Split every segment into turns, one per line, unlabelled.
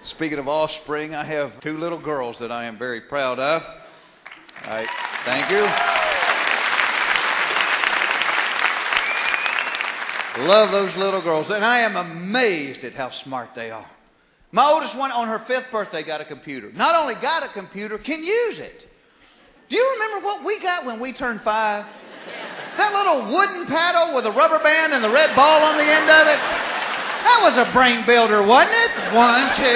Speaking of offspring, I have two little girls that I am very proud of. All right, thank you. Love those little girls, and I am amazed at how smart they are. My oldest one on her 5th birthday got a computer. Not only got a computer, can use it. Do you remember what we got when we turned 5? That little wooden paddle with a rubber band and the red ball on the end of it? That was a brain builder, wasn't it? 1, 2, 3.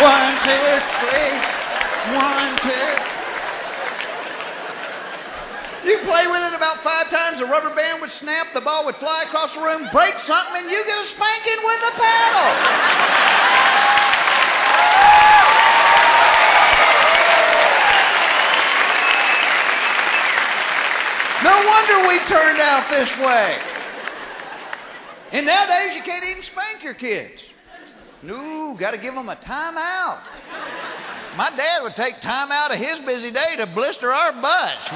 1, 2, 3. 1, 2. You play with it about 5 times, the rubber band would snap, the ball would fly across the room, break something, and you get a spanking with a paddle. No wonder we turned out this way. And nowadays you can't even spank your kids. No, got to give them a time out. My dad would take time out of his busy day to blister our butts.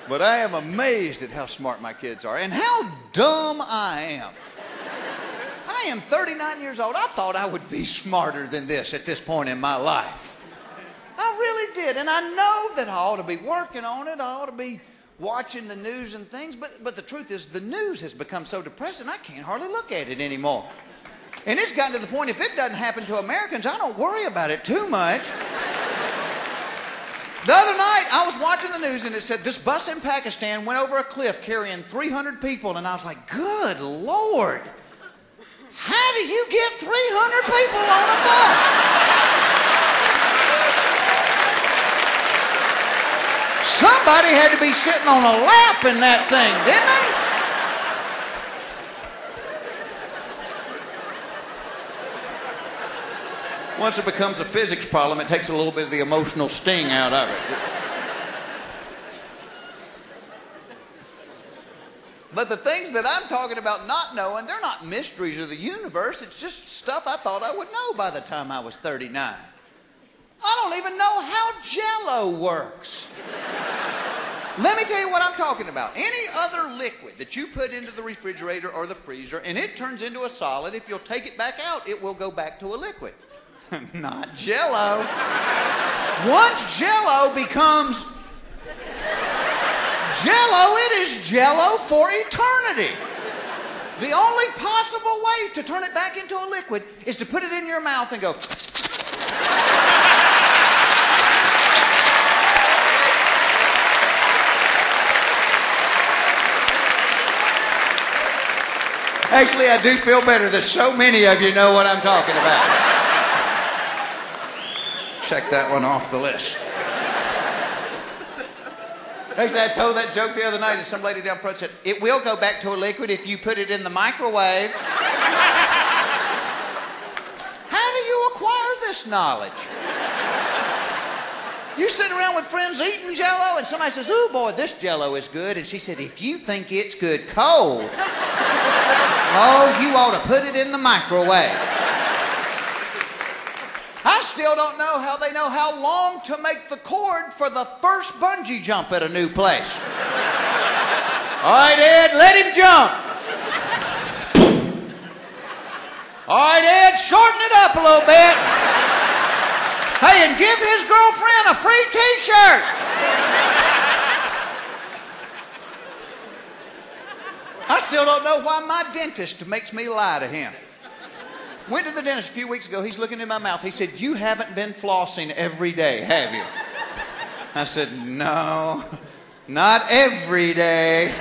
But I am amazed at how smart my kids are and how dumb I am. I am 39 years old. I thought I would be smarter than this at this point in my life. I really did. And I know that I ought to be working on it. I ought to be watching the news and things. But the truth is, the news has become so depressing, I can't hardly look at it anymore. And it's gotten to the point, if it doesn't happen to Americans, I don't worry about it too much. The other night, I was watching the news and it said this bus in Pakistan went over a cliff carrying 300 people. And I was like, good Lord, how do you get 300 people on a bus? Somebody had to be sitting on a lap in that thing, didn't they? Once it becomes a physics problem, it takes a little bit of the emotional sting out of it. But the things that I'm talking about not knowing, they're not mysteries of the universe. It's just stuff I thought I would know by the time I was 39. I don't even know how Jell-O works. Let me tell you what I'm talking about. Any other liquid that you put into the refrigerator or the freezer and it turns into a solid, if you'll take it back out, it will go back to a liquid. Not Jell-O. Once Jell-O becomes Jell-O, it is Jell-O for eternity. The only possible way to turn it back into a liquid is to put it in your mouth and go. Actually, I do feel better that so many of you know what I'm talking about. Check that one off the list. Actually, I told that joke the other night and some lady down front said, it will go back to a liquid if you put it in the microwave. How do you acquire this knowledge? You sit around with friends eating Jell-O and somebody says, ooh boy, this Jell-O is good. And she said, if you think it's good cold, oh, you ought to put it in the microwave. I still don't know how they know how long to make the cord for the first bungee jump at a new place. All right, Ed, let him jump. All right, Ed, shorten it up a little bit. Hey, and give his girlfriend a free t-shirt. I still don't know why my dentist makes me lie to him. Went to the dentist a few weeks ago. He's looking in my mouth. He said, you haven't been flossing every day, have you? I said, no, not every day.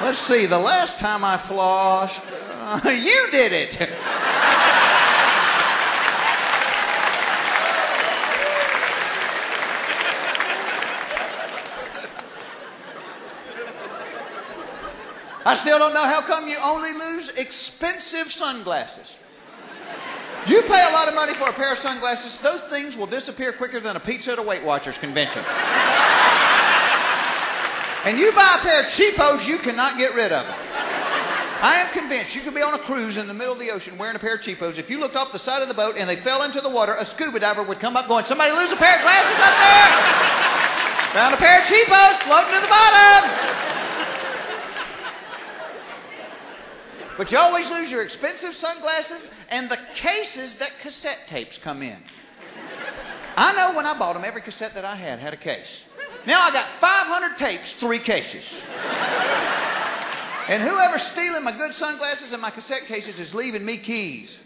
Let's see, the last time I flossed, you did it. I still don't know how come you only lose expensive sunglasses. You pay a lot of money for a pair of sunglasses, those things will disappear quicker than a pizza at a Weight Watchers convention. And you buy a pair of cheapos, you cannot get rid of them. I am convinced you could be on a cruise in the middle of the ocean wearing a pair of cheapos. If you looked off the side of the boat and they fell into the water, a scuba diver would come up going, somebody lose a pair of glasses up there? Found a pair of cheapos floating to the bottom. But you always lose your expensive sunglasses and the cases that cassette tapes come in. I know when I bought them, every cassette that I had a case. Now I got 500 tapes, 3 cases. And whoever's stealing my good sunglasses and my cassette cases is leaving me keys.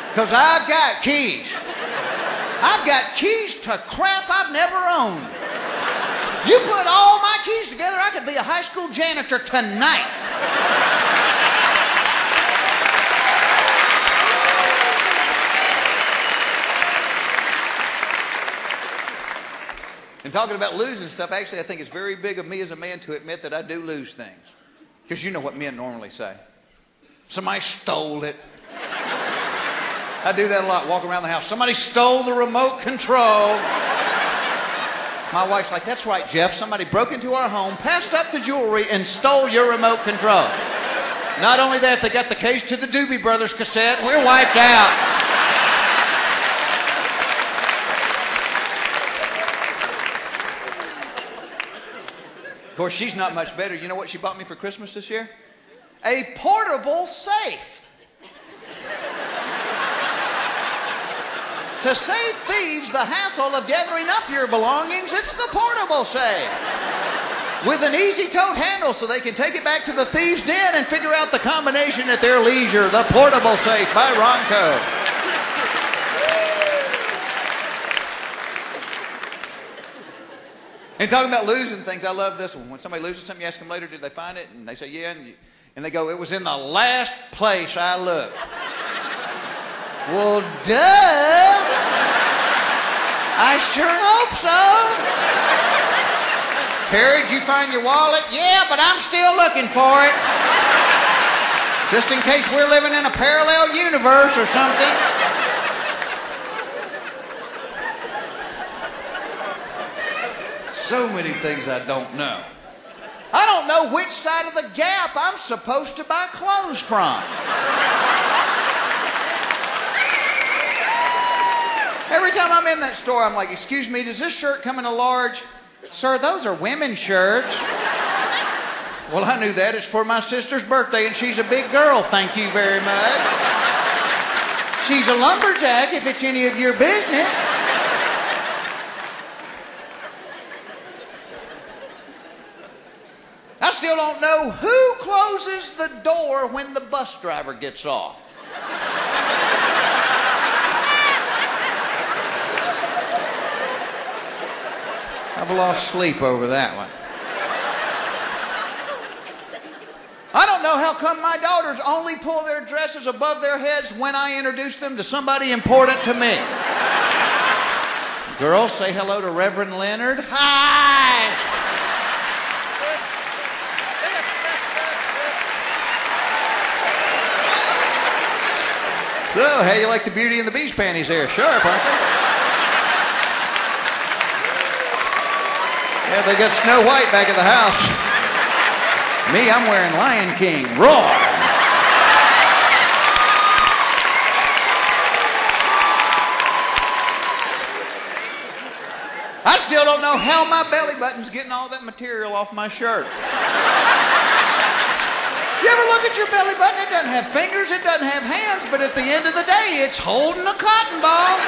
Because I've got keys. I've got keys to crap I've never owned. You put all my keys together, I could be a high school janitor tonight. And talking about losing stuff, actually I think it's very big of me as a man to admit that I do lose things. Because you know what men normally say. Somebody stole it. I do that a lot, walking around the house. Somebody stole the remote control. My wife's like, that's right, Jeff. Somebody broke into our home, passed up the jewelry, and stole your remote control. Not only that, they got the case to the Doobie Brothers cassette. We're wiped out. Of course, she's not much better. You know what she bought me for Christmas this year? A portable safe. To save thieves the hassle of gathering up your belongings, it's the portable safe. With an easy-tote handle so they can take it back to the thieves' den and figure out the combination at their leisure. The portable safe by Ronco. And talking about losing things, I love this one. When somebody loses something, you ask them later, did they find it? And they say, yeah. And they go, it was in the last place I looked. Well, duh. I sure hope so. Terry, did you find your wallet? Yeah, but I'm still looking for it. Just in case we're living in a parallel universe or something. So many things I don't know. I don't know which side of the gap I'm supposed to buy clothes from. Every time I'm in that store, I'm like, excuse me, does this shirt come in a large? Sir, those are women's shirts. Well, I knew that. It's for my sister's birthday, and she's a big girl. Thank you very much. She's a lumberjack, if it's any of your business. I still don't know who closes the door when the bus driver gets off. I've lost sleep over that one. I don't know how come my daughters only pull their dresses above their heads when I introduce them to somebody important to me. Girls, say hello to Reverend Leonard. Hi! So, how you like the Beauty and the Beast panties there? Sharp, huh? Yeah, they got Snow White back at the house. Me, I'm wearing Lion King. Roar! I still don't know how my belly button's getting all that material off my shirt. You ever look at your belly button? It doesn't have fingers, it doesn't have hands, but at the end of the day, it's holding a cotton ball.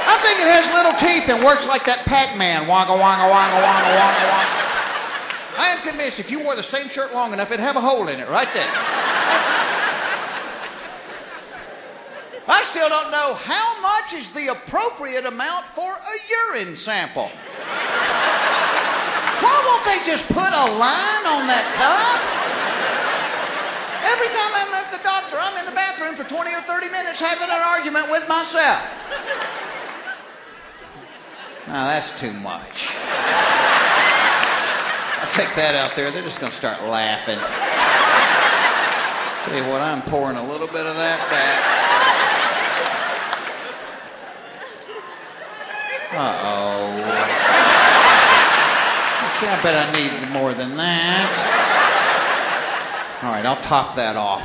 I think it has little teeth and works like that Pac-Man. Wonga, wonga, wonga, wonga, wonga, wonga. I am convinced if you wore the same shirt long enough, it'd have a hole in it right there. I still don't know how much is the appropriate amount for a urine sample. Why won't they just put a line on that cup? Every time I'm at the doctor, I'm in the bathroom for 20 or 30 minutes having an argument with myself. Now, that's too much. I take that out there, they're just going to start laughing. Tell you what, I'm pouring a little bit of that back. Uh-oh. See, I bet I need more than that. All right, I'll top that off.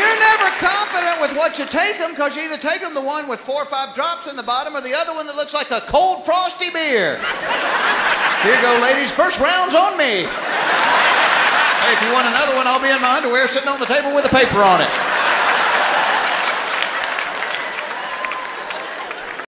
You're never confident with what you take them because you either take them the one with 4 or 5 drops in the bottom or the other one that looks like a cold frosty beer. Here you go, ladies. First round's on me. Hey, if you want another one, I'll be in my underwear sitting on the table with a paper on it.